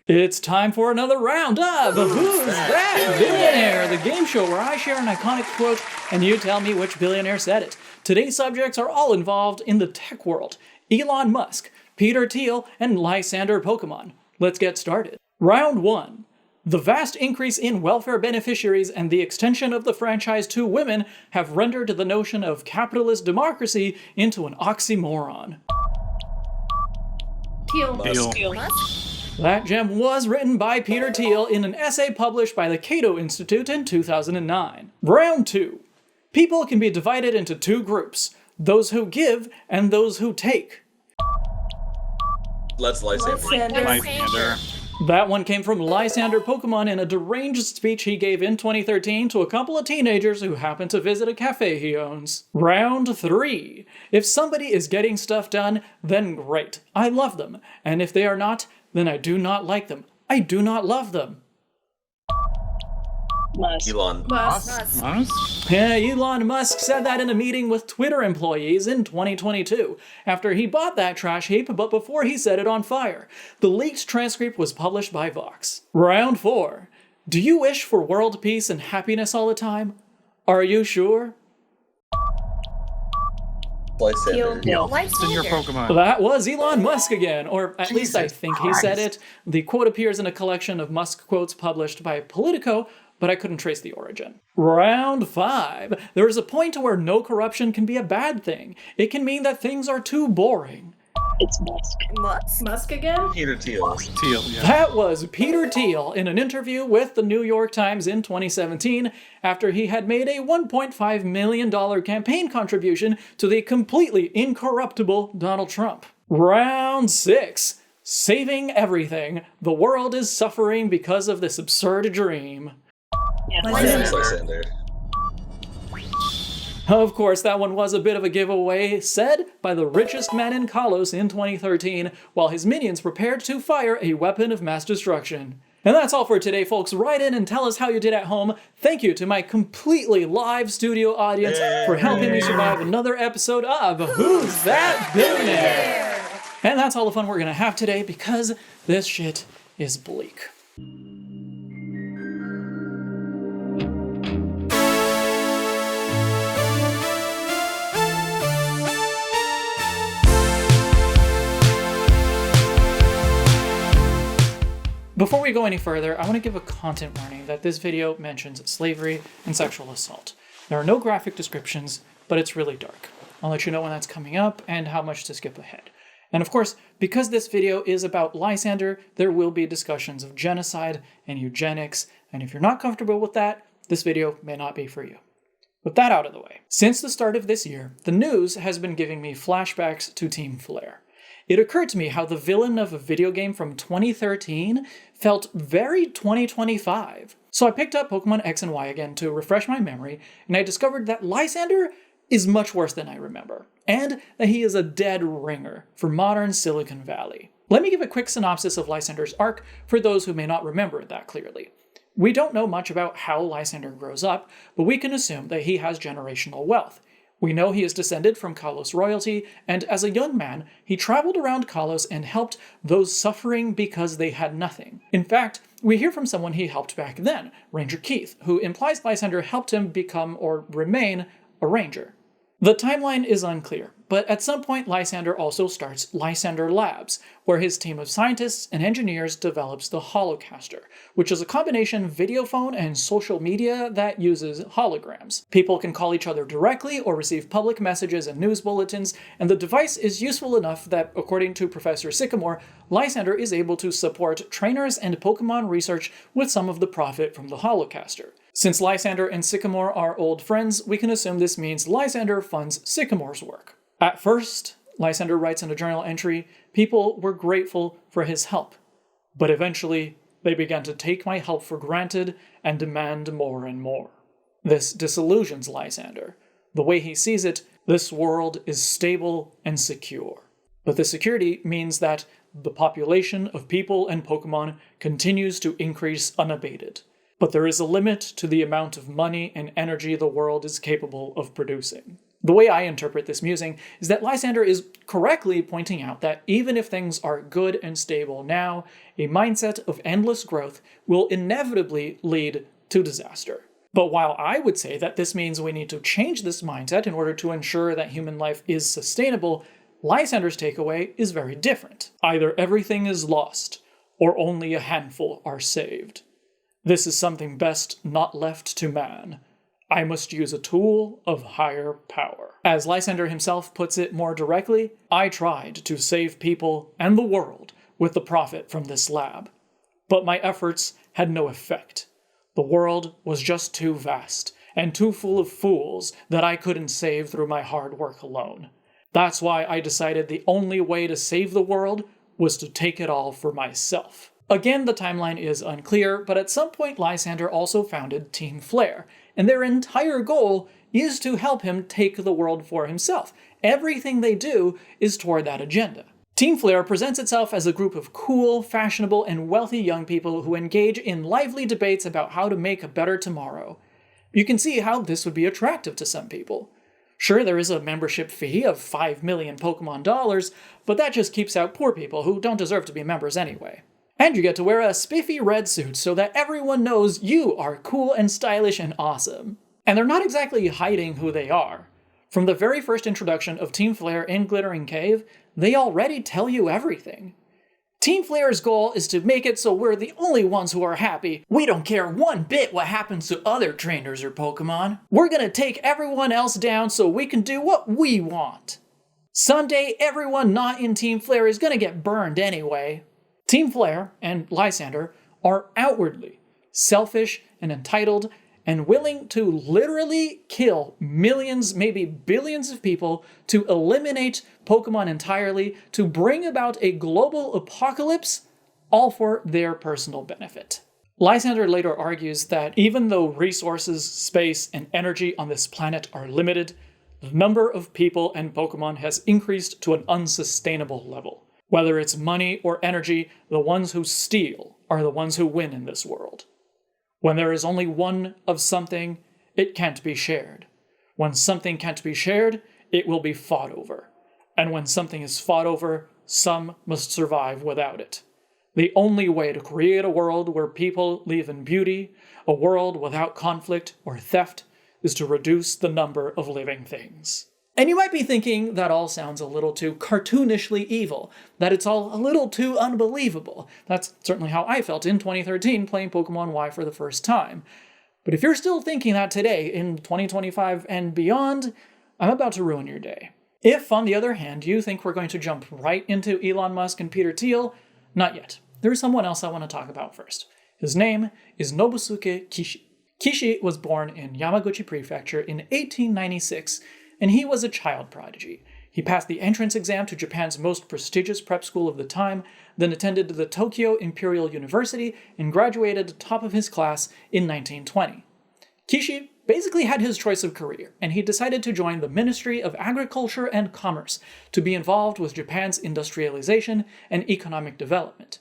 It's time for another round of Who's That Billionaire? The game show where I share an iconic quote and you tell me which billionaire said it. Today's subjects are all involved in the tech world. Elon Musk, Peter Thiel, and Lysandre Pokémon. Let's get started. Round 1. The vast increase in welfare beneficiaries and the extension of the franchise to women have rendered the notion of capitalist democracy into an oxymoron. Thiel. That gem was written by Peter Thiel in an essay published by the Cato Institute in 2009. Round 2. People can be divided into two groups, those who give and those who take. Lysandre. That one came from Lysandre Pokémon in a deranged speech he gave in 2013 to a couple of teenagers who happened to visit a cafe he owns. Round 3. If somebody is getting stuff done, then great. I love them. And if they are not, then I do not like them. I do not love them. Elon Musk. Yeah, Elon Musk said that in a meeting with Twitter employees in 2022, after he bought that trash heap, but before he set it on fire. The leaked transcript was published by Vox. Round 4. Do you wish for world peace and happiness all the time? Are you sure? Lysandre. That was Elon Musk again, or at least I think he said it. The quote appears in a collection of Musk quotes published by Politico, but I couldn't trace the origin. Round 5. There is a point where no corruption can be a bad thing. It can mean that things are too boring. It's Musk. Musk again? Peter Thiel. That was Peter Thiel in an interview with the New York Times in 2017 after he had made a $1.5 million campaign contribution to the completely incorruptible Donald Trump. Round 6. Saving everything. The world is suffering because of this absurd dream. Lysandre. Of course, that one was a bit of a giveaway, said by the richest man in Kalos in 2013, while his minions prepared to fire a weapon of mass destruction. And that's all for today, folks. Write in and tell us how you did at home. Thank you to my completely live studio audience for helping me survive another episode of Who's That Billionaire? And that's all the fun we're gonna have today because this shit is bleak. Before we go any further, I want to give a content warning that this video mentions slavery and sexual assault. There are no graphic descriptions, but it's really dark. I'll let you know when that's coming up and how much to skip ahead. And of course, because this video is about Lysandre, there will be discussions of genocide and eugenics, and if you're not comfortable with that, this video may not be for you. With that out of the way, since the start of this year, the news has been giving me flashbacks to Team Flare. It occurred to me how the villain of a video game from 2013 felt very 2025. So I picked up Pokémon X and Y again to refresh my memory, and I discovered that Lysandre is much worse than I remember, and that he is a dead ringer for modern Silicon Valley. Let me give a quick synopsis of Lysandre's arc for those who may not remember it that clearly. We don't know much about how Lysandre grows up, but we can assume that he has generational wealth. We know he is descended from Kalos royalty, and as a young man, he traveled around Kalos and helped those suffering because they had nothing. In fact, we hear from someone he helped back then, Ranger Keith, who implies Lysandre helped him become or remain a ranger. The timeline is unclear, but at some point Lysandre also starts Lysandre Labs, where his team of scientists and engineers develops the Holocaster, which is a combination videophone and social media that uses holograms. People can call each other directly or receive public messages and news bulletins, and the device is useful enough that, according to Professor Sycamore, Lysandre is able to support trainers and Pokemon research with some of the profit from the Holocaster. Since Lysandre and Sycamore are old friends, we can assume this means Lysandre funds Sycamore's work. At first, Lysandre writes in a journal entry, people were grateful for his help, but eventually they began to take my help for granted and demand more and more. This disillusions Lysandre. The way he sees it, this world is stable and secure. But this security means that the population of people and Pokemon continues to increase unabated. But there is a limit to the amount of money and energy the world is capable of producing. The way I interpret this musing is that Lysandre is correctly pointing out that even if things are good and stable now, a mindset of endless growth will inevitably lead to disaster. But while I would say that this means we need to change this mindset in order to ensure that human life is sustainable, Lysandre's takeaway is very different. Either everything is lost, or only a handful are saved. This is something best not left to man. I must use a tool of higher power. As Lysandre himself puts it more directly, I tried to save people and the world with the profit from this lab. But my efforts had no effect. The world was just too vast and too full of fools that I couldn't save through my hard work alone. That's why I decided the only way to save the world was to take it all for myself. Again, the timeline is unclear, but at some point Lysandre also founded Team Flare, and their entire goal is to help him take the world for himself. Everything they do is toward that agenda. Team Flare presents itself as a group of cool, fashionable, and wealthy young people who engage in lively debates about how to make a better tomorrow. You can see how this would be attractive to some people. Sure, there is a membership fee of 5 million Pokémon dollars, but that just keeps out poor people who don't deserve to be members anyway. And you get to wear a spiffy red suit so that everyone knows you are cool and stylish and awesome. And they're not exactly hiding who they are. From the very first introduction of Team Flare in Glittering Cave, they already tell you everything. Team Flare's goal is to make it so we're the only ones who are happy. We don't care one bit what happens to other trainers or Pokemon. We're gonna take everyone else down so we can do what we want. Someday, everyone not in Team Flare is gonna get burned anyway. Team Flare and Lysandre are outwardly selfish and entitled and willing to literally kill millions, maybe billions of people to eliminate Pokemon entirely, to bring about a global apocalypse, all for their personal benefit. Lysandre later argues that even though resources, space, and energy on this planet are limited, the number of people and Pokemon has increased to an unsustainable level. Whether it's money or energy, the ones who steal are the ones who win in this world. When there is only one of something, it can't be shared. When something can't be shared, it will be fought over. And when something is fought over, some must survive without it. The only way to create a world where people live in beauty, a world without conflict or theft, is to reduce the number of living things. And you might be thinking that all sounds a little too cartoonishly evil, that it's all a little too unbelievable. That's certainly how I felt in 2013 playing Pokémon Y for the first time. But if you're still thinking that today, in 2025 and beyond, I'm about to ruin your day. If, on the other hand, you think we're going to jump right into Elon Musk and Peter Thiel, not yet. There's someone else I want to talk about first. His name is Nobusuke Kishi. Kishi was born in Yamaguchi Prefecture in 1896, and he was a child prodigy. He passed the entrance exam to Japan's most prestigious prep school of the time, then attended the Tokyo Imperial University and graduated top of his class in 1920. Kishi basically had his choice of career, and he decided to join the Ministry of Agriculture and Commerce to be involved with Japan's industrialization and economic development.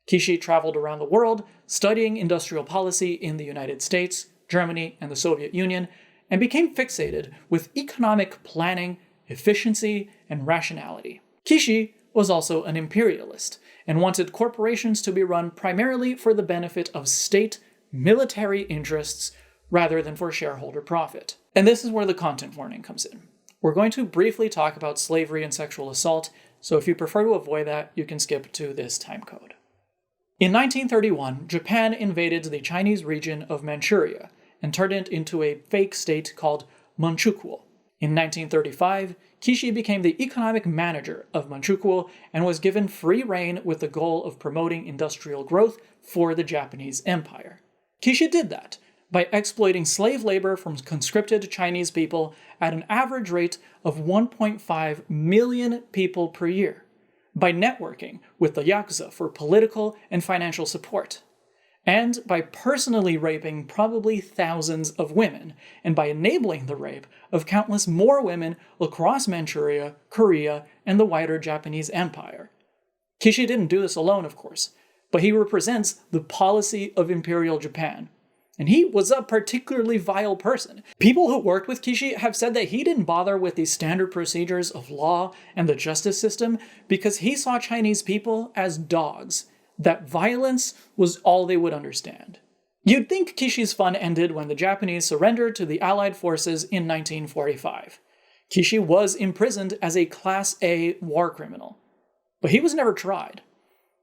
Kishi traveled around the world, studying industrial policy in the United States, Germany, and the Soviet Union, and became fixated with economic planning, efficiency, and rationality. Kishi was also an imperialist, and wanted corporations to be run primarily for the benefit of state, military interests, rather than for shareholder profit. And this is where the content warning comes in. We're going to briefly talk about slavery and sexual assault, so if you prefer to avoid that, you can skip to this timecode. In 1931, Japan invaded the Chinese region of Manchuria, and turned it into a fake state called Manchukuo. In 1935, Kishi became the economic manager of Manchukuo and was given free rein with the goal of promoting industrial growth for the Japanese Empire. Kishi did that by exploiting slave labor from conscripted Chinese people at an average rate of 1.5 million people per year, by networking with the Yakuza for political and financial support, and by personally raping probably thousands of women, and by enabling the rape of countless more women across Manchuria, Korea, and the wider Japanese Empire. Kishi didn't do this alone, of course, but he represents the policy of Imperial Japan, And he was a particularly vile person. People who worked with Kishi have said that he didn't bother with the standard procedures of law and the justice system because he saw Chinese people as dogs, that violence was all they would understand. You'd think Kishi's fun ended when the Japanese surrendered to the Allied forces in 1945. Kishi was imprisoned as a Class A war criminal. But he was never tried.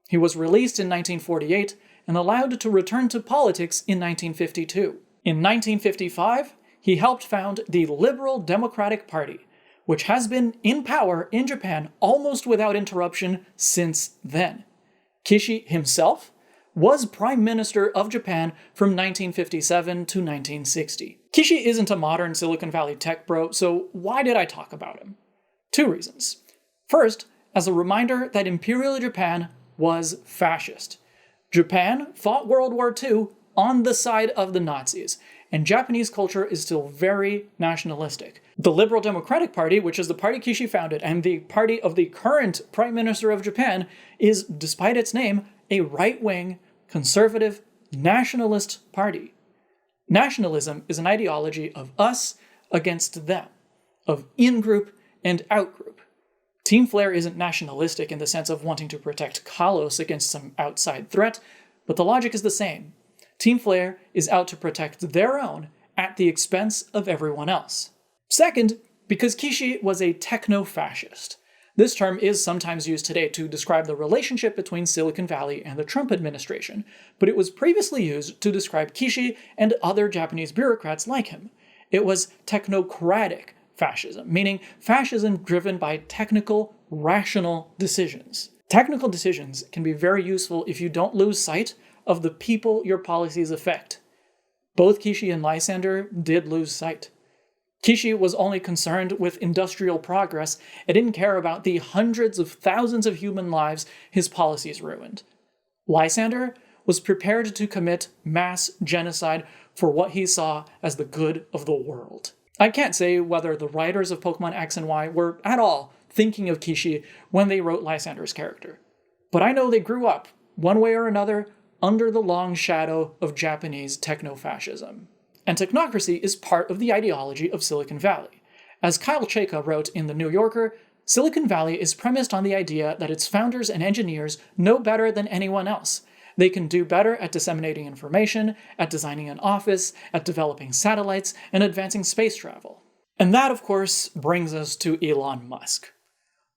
He was released in 1948 and allowed to return to politics in 1952. In 1955, he helped found the Liberal Democratic Party, which has been in power in Japan almost without interruption since then. Kishi himself was Prime Minister of Japan from 1957 to 1960. Kishi isn't a modern Silicon Valley tech bro, so why did I talk about him? Two reasons. First, as a reminder that Imperial Japan was fascist. Japan fought World War II on the side of the Nazis, and Japanese culture is still very nationalistic. The Liberal Democratic Party, which is the party Kishi founded and the party of the current Prime Minister of Japan, is, despite its name, a right-wing, conservative, nationalist party. Nationalism is an ideology of us against them, of in-group and out-group. Team Flare isn't nationalistic in the sense of wanting to protect Kalos against some outside threat, but the logic is the same. Team Flare is out to protect their own at the expense of everyone else. Second, because Kishi was a techno-fascist. This term is sometimes used today to describe the relationship between Silicon Valley and the Trump administration, but it was previously used to describe Kishi and other Japanese bureaucrats like him. It was technocratic fascism, meaning fascism driven by technical, rational decisions. Technical decisions can be very useful if you don't lose sight of the people your policies affect. Both Kishi and Lysandre did lose sight. Kishi was only concerned with industrial progress and didn't care about the hundreds of thousands of human lives his policies ruined. Lysandre was prepared to commit mass genocide for what he saw as the good of the world. I can't say whether the writers of Pokémon X and Y were at all thinking of Kishi when they wrote Lysandre's character. But I know they grew up, one way or another, under the long shadow of Japanese techno-fascism. And technocracy is part of the ideology of Silicon Valley. As Kyle Chayka wrote in The New Yorker, Silicon Valley is premised on the idea that its founders and engineers know better than anyone else. They can do better at disseminating information, at designing an office, at developing satellites, and advancing space travel. And that, of course, brings us to Elon Musk.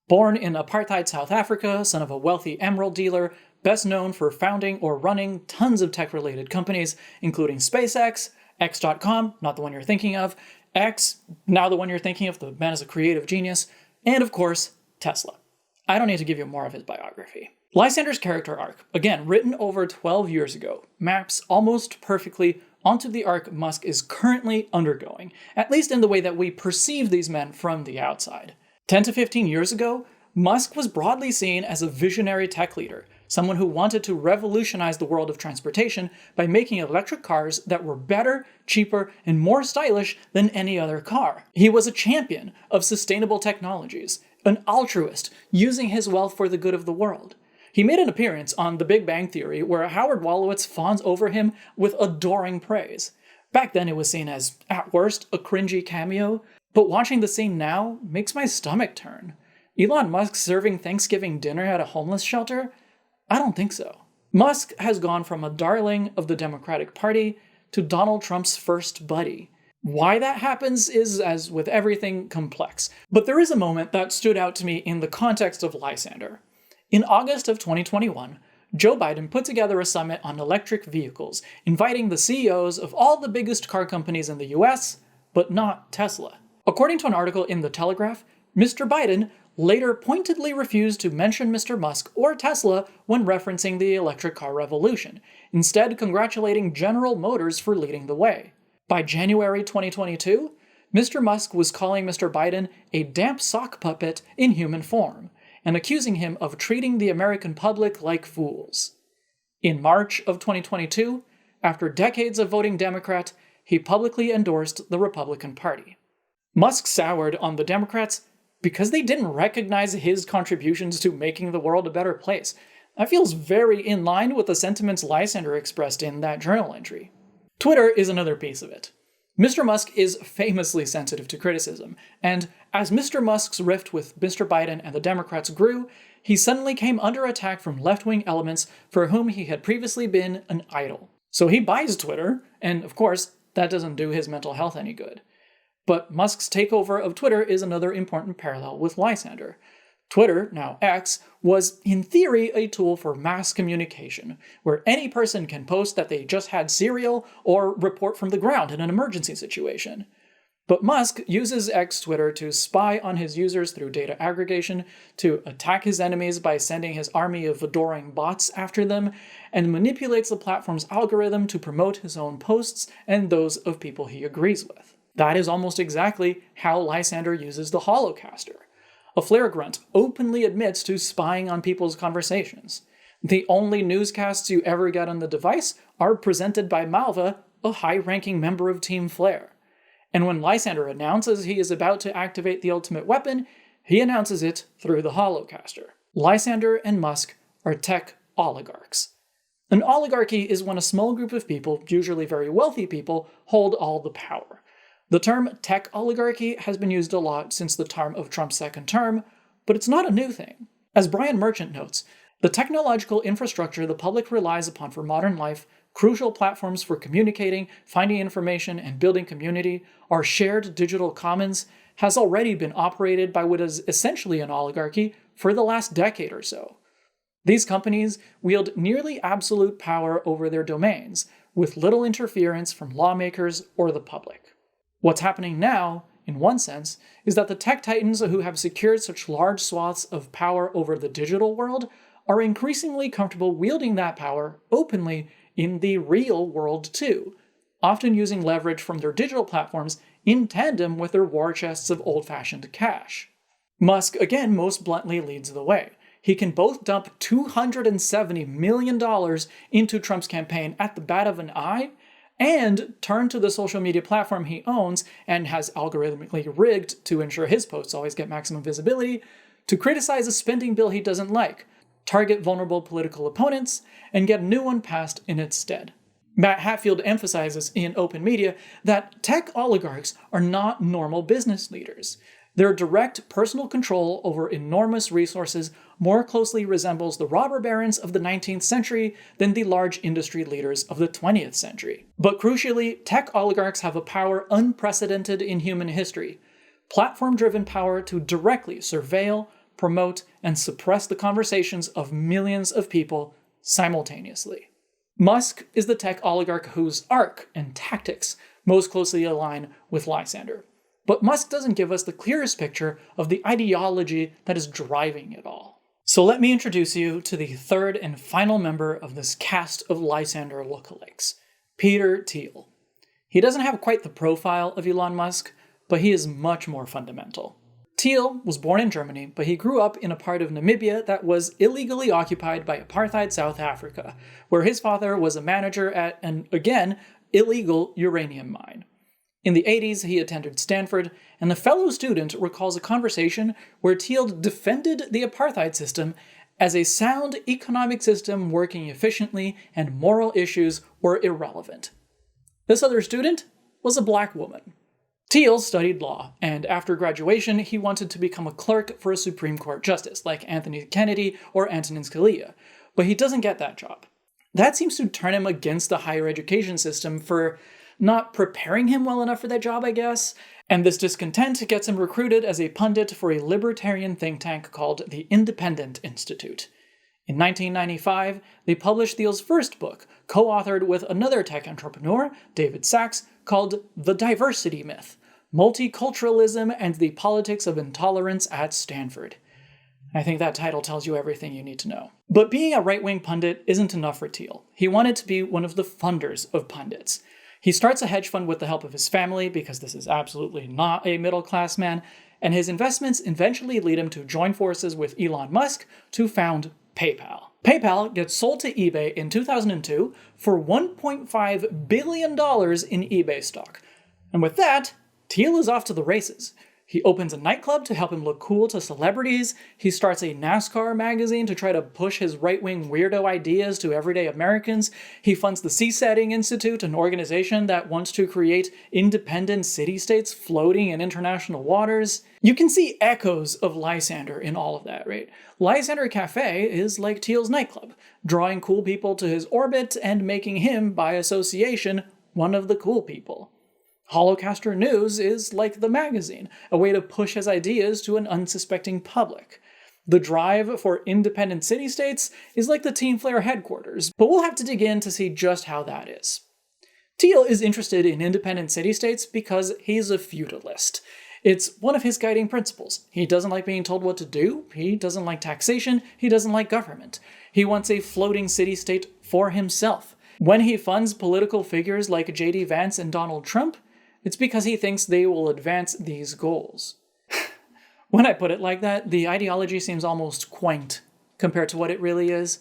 Born in apartheid South Africa, son of a wealthy emerald dealer, best known for founding or running tons of tech-related companies, including SpaceX, X.com, not the one you're thinking of, X, now the one you're thinking of, the man is a creative genius, and of course, Tesla. I don't need to give you more of his biography. Lysandre's character arc, again written over 12 years ago, maps almost perfectly onto the arc Musk is currently undergoing, at least in the way that we perceive these men from the outside. 10 to 15 years ago, Musk was broadly seen as a visionary tech leader, someone who wanted to revolutionize the world of transportation by making electric cars that were better, cheaper, and more stylish than any other car. He was a champion of sustainable technologies, an altruist, using his wealth for the good of the world. He made an appearance on The Big Bang Theory where Howard Wolowitz fawns over him with adoring praise. Back then it was seen as, at worst, a cringy cameo, but watching the scene now makes my stomach turn. Elon Musk serving Thanksgiving dinner at a homeless shelter? I don't think so. Musk has gone from a darling of the Democratic Party to Donald Trump's first buddy. Why that happens is, as with everything, complex. But there is a moment that stood out to me in the context of Lysandre. In August of 2021, Joe Biden put together a summit on electric vehicles, inviting the CEOs of all the biggest car companies in the US, but not Tesla. According to an article in The Telegraph, Mr. Biden later pointedly refused to mention Mr. Musk or Tesla when referencing the electric car revolution, instead congratulating General Motors for leading the way. By January 2022, Mr. Musk was calling Mr. Biden a damp sock puppet in human form, and accusing him of treating the American public like fools. In March of 2022, after decades of voting Democrat, he publicly endorsed the Republican Party. Musk soured on the Democrats because they didn't recognize his contributions to making the world a better place. That feels very in line with the sentiments Lysandre expressed in that journal entry. Twitter is another piece of it. Mr. Musk is famously sensitive to criticism, and as Mr. Musk's rift with Mr. Biden and the Democrats grew, he suddenly came under attack from left-wing elements for whom he had previously been an idol. So he buys Twitter, and of course, that doesn't do his mental health any good. But Musk's takeover of Twitter is another important parallel with Lysandre. Twitter, now X, was in theory a tool for mass communication, where any person can post that they just had cereal or report from the ground in an emergency situation. But Musk uses X Twitter to spy on his users through data aggregation, to attack his enemies by sending his army of adoring bots after them, and manipulates the platform's algorithm to promote his own posts and those of people he agrees with. That is almost exactly how Lysandre uses the Holocaster. A flare grunt openly admits to spying on people's conversations. The only newscasts you ever get on the device are presented by Malva, a high-ranking member of Team Flare. And when Lysandre announces he is about to activate the ultimate weapon, he announces it through the Holocaster. Lysandre and Musk are tech oligarchs. An oligarchy is when a small group of people, usually very wealthy people, hold all the power. The term tech oligarchy has been used a lot since the time of Trump's second term, but it's not a new thing. As Brian Merchant notes, the technological infrastructure the public relies upon for modern life, crucial platforms for communicating, finding information, and building community, our shared digital commons, has already been operated by what is essentially an oligarchy for the last decade or so. These companies wield nearly absolute power over their domains, with little interference from lawmakers or the public. What's happening now, in one sense, is that the tech titans who have secured such large swaths of power over the digital world are increasingly comfortable wielding that power openly in the real world too, often using leverage from their digital platforms in tandem with their war chests of old-fashioned cash. Musk, again, most bluntly leads the way. He can both dump $270 million into Trump's campaign at the bat of an eye, and turn to the social media platform he owns and has algorithmically rigged to ensure his posts always get maximum visibility, to criticize a spending bill he doesn't like, target vulnerable political opponents, and get a new one passed in its stead. Matt Hatfield emphasizes in Open Media that tech oligarchs are not normal business leaders. Their direct personal control over enormous resources more closely resembles the robber barons of the 19th century than the large industry leaders of the 20th century. But crucially, tech oligarchs have a power unprecedented in human history. Platform-driven power to directly surveil, promote, and suppress the conversations of millions of people simultaneously. Musk is the tech oligarch whose arc and tactics most closely align with Lysandre. But Musk doesn't give us the clearest picture of the ideology that is driving it all. So let me introduce you to the third and final member of this cast of Lysandre lookalikes, Peter Thiel. He doesn't have quite the profile of Elon Musk, but he is much more fundamental. Thiel was born in Germany, but he grew up in a part of Namibia that was illegally occupied by apartheid South Africa, where his father was a manager at an, again, illegal uranium mine. In the 80s, he attended Stanford, and the fellow student recalls a conversation where Thiel defended the apartheid system as a sound economic system working efficiently and moral issues were irrelevant. This other student was a black woman. Thiel studied law, and after graduation, he wanted to become a clerk for a Supreme Court justice, like Anthony Kennedy or Antonin Scalia, but he doesn't get that job. That seems to turn him against the higher education system for not preparing him well enough for that job, I guess, and this discontent gets him recruited as a pundit for a libertarian think tank called the Independent Institute. In 1995, they published Thiel's first book, co-authored with another tech entrepreneur, David Sachs, called The Diversity Myth: Multiculturalism and the Politics of Intolerance at Stanford. I think that title tells you everything you need to know. But being a right-wing pundit isn't enough for Thiel. He wanted to be one of the funders of pundits. He starts a hedge fund with the help of his family, because this is absolutely not a middle-class man, and his investments eventually lead him to join forces with Elon Musk to found PayPal. PayPal gets sold to eBay in 2002 for $1.5 billion in eBay stock. And with that, Thiel is off to the races. He opens a nightclub to help him look cool to celebrities. He starts a NASCAR magazine to try to push his right-wing weirdo ideas to everyday Americans. He funds the Seasetting Institute, an organization that wants to create independent city-states floating in international waters. You can see echoes of Lysandre in all of that, right? Lysandre Cafe is like Thiel's nightclub, drawing cool people to his orbit and making him, by association, one of the cool people. Holocaster News is like the magazine, a way to push his ideas to an unsuspecting public. The drive for independent city-states is like the Team Flare headquarters, but we'll have to dig in to see just how that is. Thiel is interested in independent city-states because he's a feudalist. It's one of his guiding principles. He doesn't like being told what to do, he doesn't like taxation, he doesn't like government. He wants a floating city-state for himself. When he funds political figures like J.D. Vance and Donald Trump, it's because he thinks they will advance these goals. When I put it like that, the ideology seems almost quaint compared to what it really is.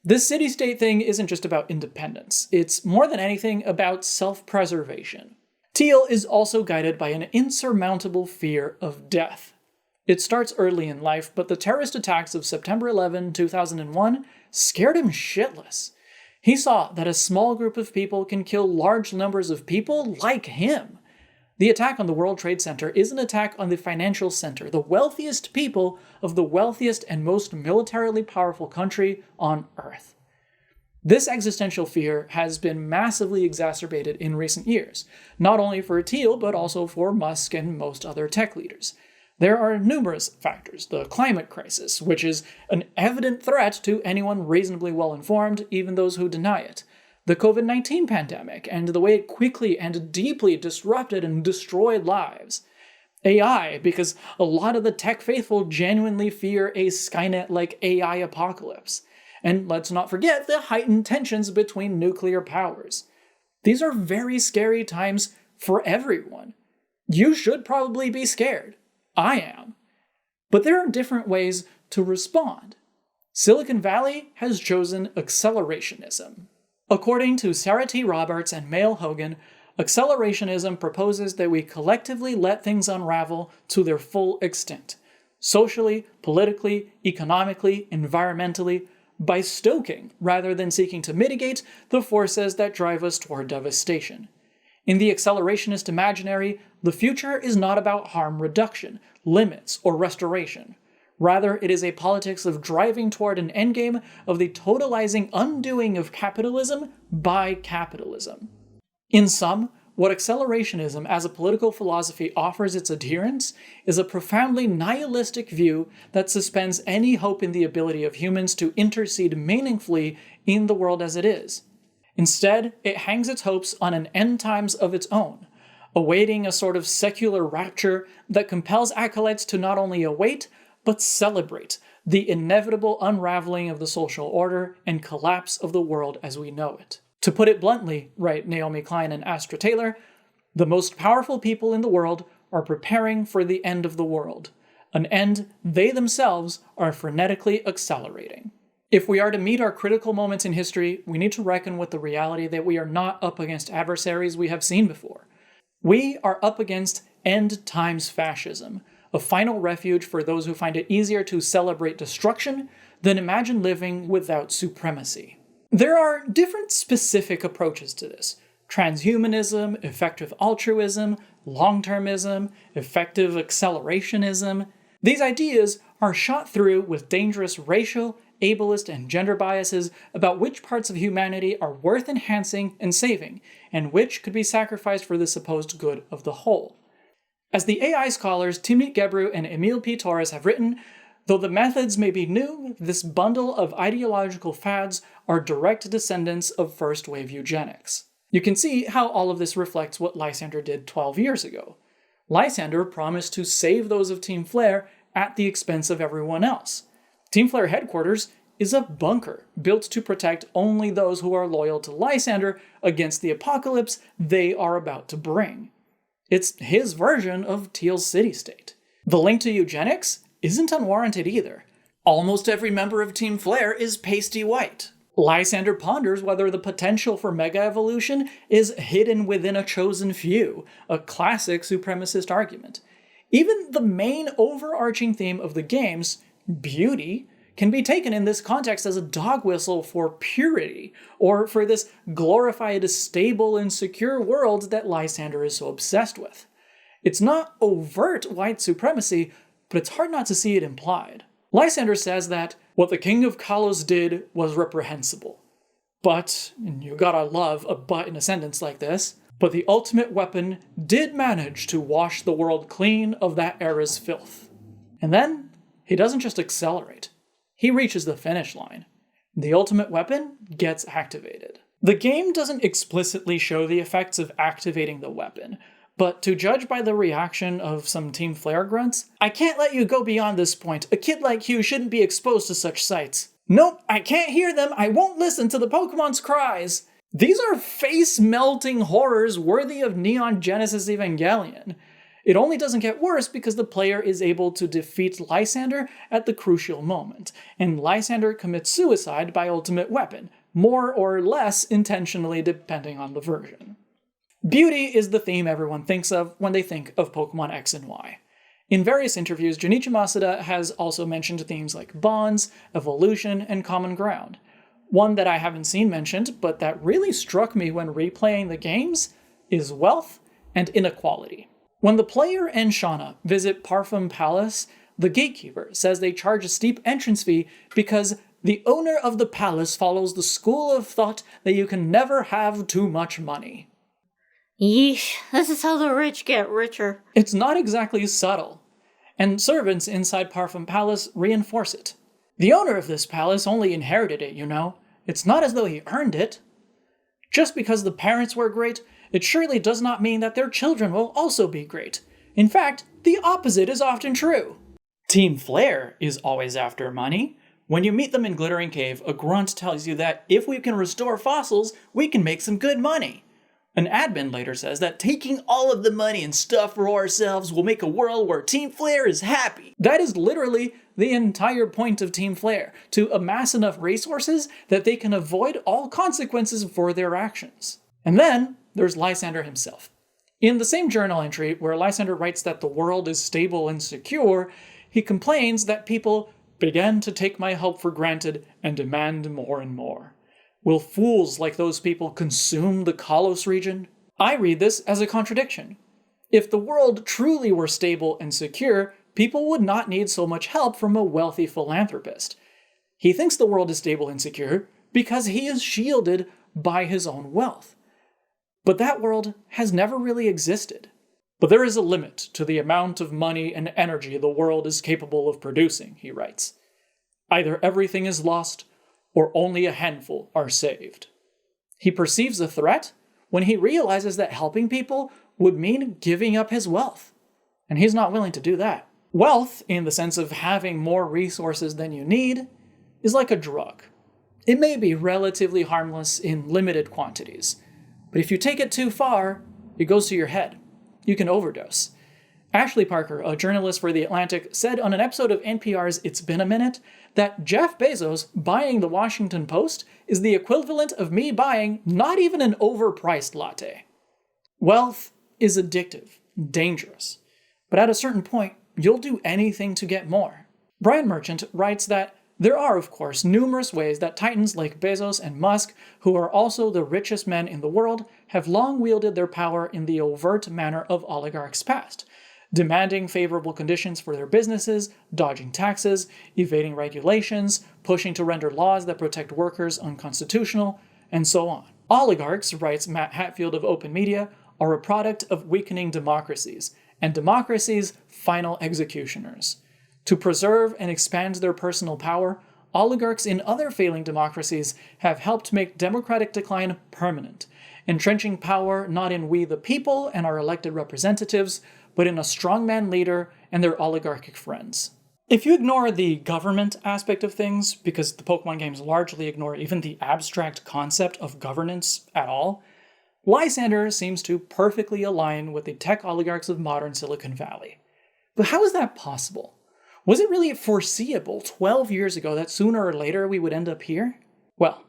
This city-state thing isn't just about independence. It's more than anything about self-preservation. Thiel is also guided by an insurmountable fear of death. It starts early in life, but the terrorist attacks of September 11, 2001 scared him shitless. He saw that a small group of people can kill large numbers of people like him. The attack on the World Trade Center is an attack on the financial center, the wealthiest people of the wealthiest and most militarily powerful country on Earth. This existential fear has been massively exacerbated in recent years, not only for Thiel, but also for Musk and most other tech leaders. There are numerous factors. The climate crisis, which is an evident threat to anyone reasonably well-informed, even those who deny it. The COVID-19 pandemic, and the way it quickly and deeply disrupted and destroyed lives. AI, because a lot of the tech faithful genuinely fear a Skynet-like AI apocalypse. And let's not forget the heightened tensions between nuclear powers. These are very scary times for everyone. You should probably be scared. I am. But there are different ways to respond. Silicon Valley has chosen accelerationism. According to Sarah T. Roberts and Mail Hogan, accelerationism proposes that we collectively let things unravel to their full extent, socially, politically, economically, environmentally, by stoking rather than seeking to mitigate the forces that drive us toward devastation. In the accelerationist imaginary, the future is not about harm reduction, limits, or restoration. Rather, it is a politics of driving toward an endgame of the totalizing undoing of capitalism by capitalism. In sum, what accelerationism as a political philosophy offers its adherents is a profoundly nihilistic view that suspends any hope in the ability of humans to intercede meaningfully in the world as it is. Instead, it hangs its hopes on an end times of its own, awaiting a sort of secular rapture that compels acolytes to not only await, but celebrate the inevitable unraveling of the social order and collapse of the world as we know it. To put it bluntly, write Naomi Klein and Astra Taylor, the most powerful people in the world are preparing for the end of the world, an end they themselves are frenetically accelerating. If we are to meet our critical moments in history, we need to reckon with the reality that we are not up against adversaries we have seen before. We are up against end times fascism, a final refuge for those who find it easier to celebrate destruction than imagine living without supremacy. There are different specific approaches to this. Transhumanism, effective altruism, long-termism, effective accelerationism. These ideas are shot through with dangerous racial, ableist, and gender biases about which parts of humanity are worth enhancing and saving, and which could be sacrificed for the supposed good of the whole. As the AI scholars Timnit Gebru and Emil P. Torres have written, though the methods may be new, this bundle of ideological fads are direct descendants of first-wave eugenics. You can see how all of this reflects what Lysandre did 12 years ago. Lysandre promised to save those of Team Flare at the expense of everyone else. Team Flare headquarters is a bunker built to protect only those who are loyal to Lysandre against the apocalypse they are about to bring. It's his version of Thiel's city-state. The link to eugenics isn't unwarranted either. Almost every member of Team Flare is pasty white. Lysandre ponders whether the potential for mega-evolution is hidden within a chosen few, a classic supremacist argument. Even the main overarching theme of the games, beauty, can be taken in this context as a dog whistle for purity, or for this glorified, stable, and secure world that Lysandre is so obsessed with. It's not overt white supremacy, but it's hard not to see it implied. Lysandre says that what the King of Kalos did was reprehensible. But, and you gotta love a but in a sentence like this, but the ultimate weapon did manage to wash the world clean of that era's filth. And then, he doesn't just accelerate. He reaches the finish line. The ultimate weapon gets activated. The game doesn't explicitly show the effects of activating the weapon, but to judge by the reaction of some Team Flare grunts, I can't let you go beyond this point. A kid like you shouldn't be exposed to such sights. Nope, I can't hear them. I won't listen to the Pokemon's cries. These are face-melting horrors worthy of Neon Genesis Evangelion. It only doesn't get worse because the player is able to defeat Lysandre at the crucial moment, and Lysandre commits suicide by ultimate weapon, more or less intentionally depending on the version. Beauty is the theme everyone thinks of when they think of Pokémon X and Y. In various interviews, Junichi Masuda has also mentioned themes like bonds, evolution, and common ground. One that I haven't seen mentioned, but that really struck me when replaying the games, is wealth and inequality. When the player and Shauna visit Parfum Palace, the gatekeeper says they charge a steep entrance fee because the owner of the palace follows the school of thought that you can never have too much money. Yeesh, this is how the rich get richer. It's not exactly subtle, and servants inside Parfum Palace reinforce it. The owner of this palace only inherited it, you know. It's not as though he earned it. Just because the parents were great, it surely does not mean that their children will also be great. In fact, the opposite is often true. Team Flare is always after money. When you meet them in Glittering Cave, a grunt tells you that if we can restore fossils, we can make some good money. An admin later says that taking all of the money and stuff for ourselves will make a world where Team Flare is happy. That is literally the entire point of Team Flare, to amass enough resources that they can avoid all consequences for their actions. And then, there's Lysandre himself. In the same journal entry where Lysandre writes that the world is stable and secure, he complains that people began to take my help for granted and demand more and more. Will fools like those people consume the Kalos region? I read this as a contradiction. If the world truly were stable and secure, people would not need so much help from a wealthy philanthropist. He thinks the world is stable and secure because he is shielded by his own wealth. But that world has never really existed. But there is a limit to the amount of money and energy the world is capable of producing, he writes. Either everything is lost, or only a handful are saved. He perceives a threat when he realizes that helping people would mean giving up his wealth. And he's not willing to do that. Wealth, in the sense of having more resources than you need, is like a drug. It may be relatively harmless in limited quantities, but if you take it too far, it goes to your head. You can overdose. Ashley Parker, a journalist for The Atlantic, said on an episode of NPR's It's Been a Minute that Jeff Bezos buying the Washington Post is the equivalent of me buying not even an overpriced latte. Wealth is addictive, dangerous, but at a certain point, you'll do anything to get more. Brian Merchant writes that there are, of course, numerous ways that titans like Bezos and Musk, who are also the richest men in the world, have long wielded their power in the overt manner of oligarchs past, demanding favorable conditions for their businesses, dodging taxes, evading regulations, pushing to render laws that protect workers unconstitutional, and so on. Oligarchs, writes Matt Hatfield of Open Media, are a product of weakening democracies, and democracies' final executioners. To preserve and expand their personal power, oligarchs in other failing democracies have helped make democratic decline permanent, entrenching power not in we the people and our elected representatives, but in a strongman leader and their oligarchic friends. If you ignore the government aspect of things, because the Pokemon games largely ignore even the abstract concept of governance at all, Lysandre seems to perfectly align with the tech oligarchs of modern Silicon Valley. But how is that possible? Was it really foreseeable 12 years ago that sooner or later we would end up here? Well,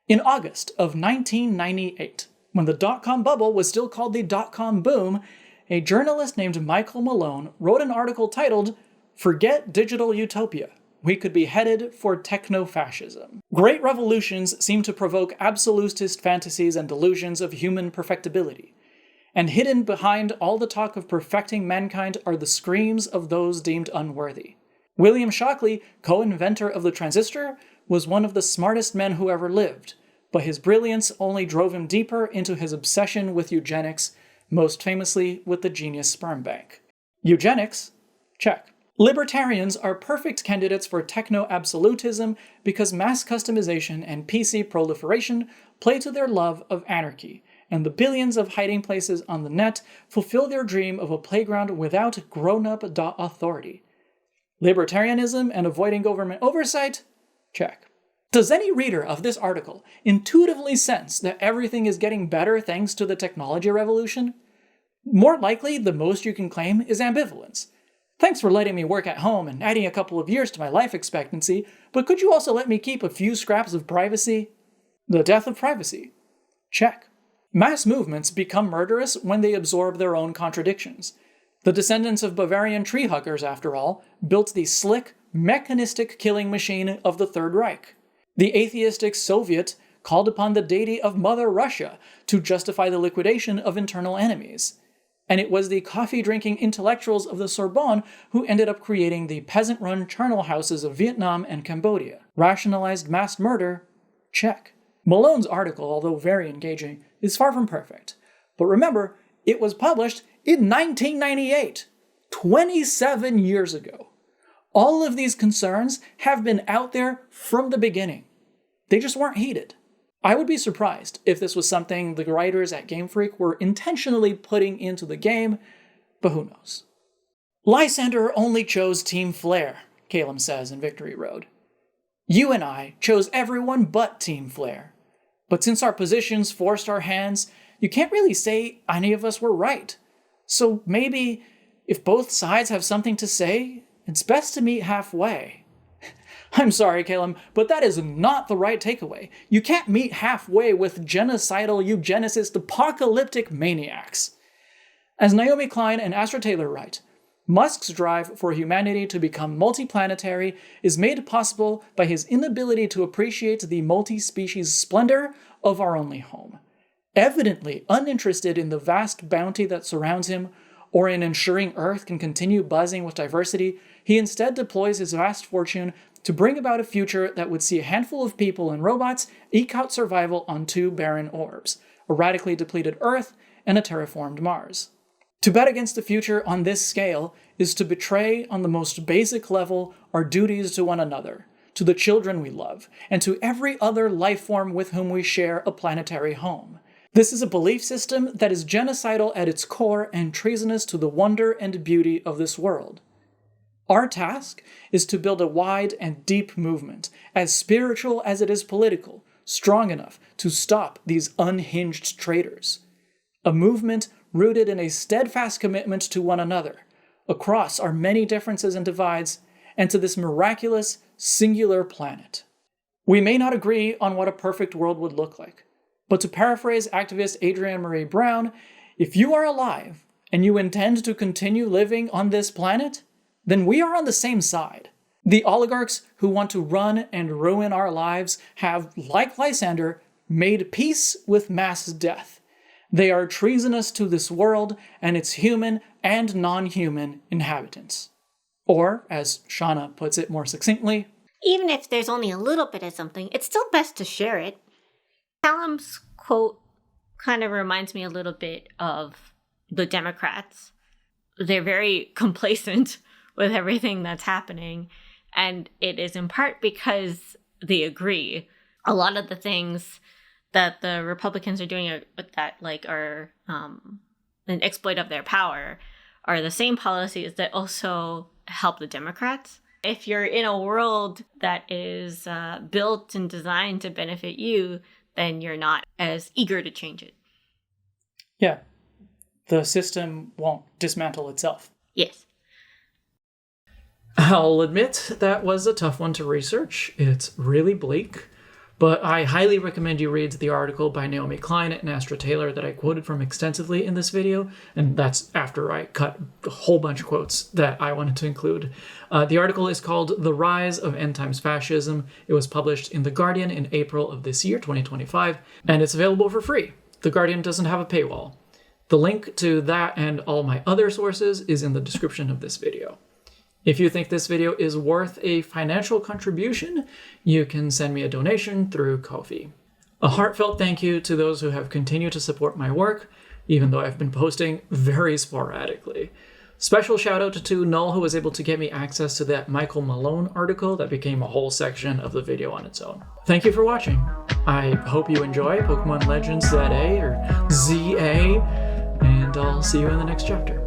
in August of 1998, when the dot-com bubble was still called the dot-com boom, a journalist named Michael Malone wrote an article titled, "Forget Digital Utopia. We could be headed for techno-fascism." Great revolutions seem to provoke absolutist fantasies and delusions of human perfectibility. And hidden behind all the talk of perfecting mankind are the screams of those deemed unworthy. William Shockley, co-inventor of the transistor, was one of the smartest men who ever lived, but his brilliance only drove him deeper into his obsession with eugenics, most famously with the genius sperm bank. Eugenics? Check. Libertarians are perfect candidates for techno-absolutism because mass customization and PC proliferation play to their love of anarchy, and the billions of hiding places on the net fulfill their dream of a playground without grown-up authority. Libertarianism and avoiding government oversight? Check. Does any reader of this article intuitively sense that everything is getting better thanks to the technology revolution? More likely, the most you can claim is ambivalence. Thanks for letting me work at home and adding a couple of years to my life expectancy, but could you also let me keep a few scraps of privacy? The death of privacy? Check. Mass movements become murderous when they absorb their own contradictions. The descendants of Bavarian tree huggers, after all, built the slick, mechanistic killing machine of the Third Reich. The atheistic Soviet called upon the deity of Mother Russia to justify the liquidation of internal enemies. And it was the coffee-drinking intellectuals of the Sorbonne who ended up creating the peasant-run charnel houses of Vietnam and Cambodia. Rationalized mass murder? Check. Malone's article, although very engaging, is far from perfect. But remember, it was published in 1998, 27 years ago. All of these concerns have been out there from the beginning. They just weren't heeded. I would be surprised if this was something the writers at Game Freak were intentionally putting into the game, but who knows. Lysandre only chose Team Flare, Calum says in Victory Road. You and I chose everyone but Team Flare. But since our positions forced our hands, you can't really say any of us were right. So maybe, if both sides have something to say, it's best to meet halfway. I'm sorry, Calum, but that is not the right takeaway. You can't meet halfway with genocidal, eugenicist, apocalyptic maniacs. As Naomi Klein and Astra Taylor write, Musk's drive for humanity to become multiplanetary is made possible by his inability to appreciate the multi-species splendor of our only home. Evidently uninterested in the vast bounty that surrounds him, or in ensuring Earth can continue buzzing with diversity, he instead deploys his vast fortune to bring about a future that would see a handful of people and robots eke out survival on two barren orbs, a radically depleted Earth and a terraformed Mars. To bet against the future on this scale is to betray on the most basic level our duties to one another, to the children we love, and to every other life form with whom we share a planetary home. This is a belief system that is genocidal at its core and treasonous to the wonder and beauty of this world. Our task is to build a wide and deep movement, as spiritual as it is political, strong enough to stop these unhinged traitors. A movement rooted in a steadfast commitment to one another, across our many differences and divides, and to this miraculous, singular planet. We may not agree on what a perfect world would look like, but to paraphrase activist Adrienne Marie Brown, if you are alive and you intend to continue living on this planet, then we are on the same side. The oligarchs who want to run and ruin our lives have, like Lysandre, made peace with mass death. They are treasonous to this world and its human and non-human inhabitants. Or, as Shauna puts it more succinctly, even if there's only a little bit of something, it's still best to share it. Callum's quote kind of reminds me a little bit of the Democrats. They're very complacent with everything that's happening, and it is in part because they agree. A lot of the things that the Republicans are doing that are an exploit of their power are the same policies that also help the Democrats. If you're in a world that is built and designed to benefit you, then you're not as eager to change it. Yeah, the system won't dismantle itself. Yes. I'll admit that was a tough one to research. It's really bleak. But I highly recommend you read the article by Naomi Klein and Astra Taylor that I quoted from extensively in this video, and that's after I cut a whole bunch of quotes that I wanted to include. The article is called The Rise of End Times Fascism. It was published in The Guardian in April of this year, 2025, and it's available for free. The Guardian doesn't have a paywall. The link to that and all my other sources is in the description of this video. If you think this video is worth a financial contribution, you can send me a donation through Ko-fi. A heartfelt thank you to those who have continued to support my work, even though I've been posting very sporadically. Special shout out to Null, who was able to get me access to that Michael Malone article that became a whole section of the video on its own. Thank you for watching. I hope you enjoy Pokemon Legends ZA or ZA, and I'll see you in the next chapter.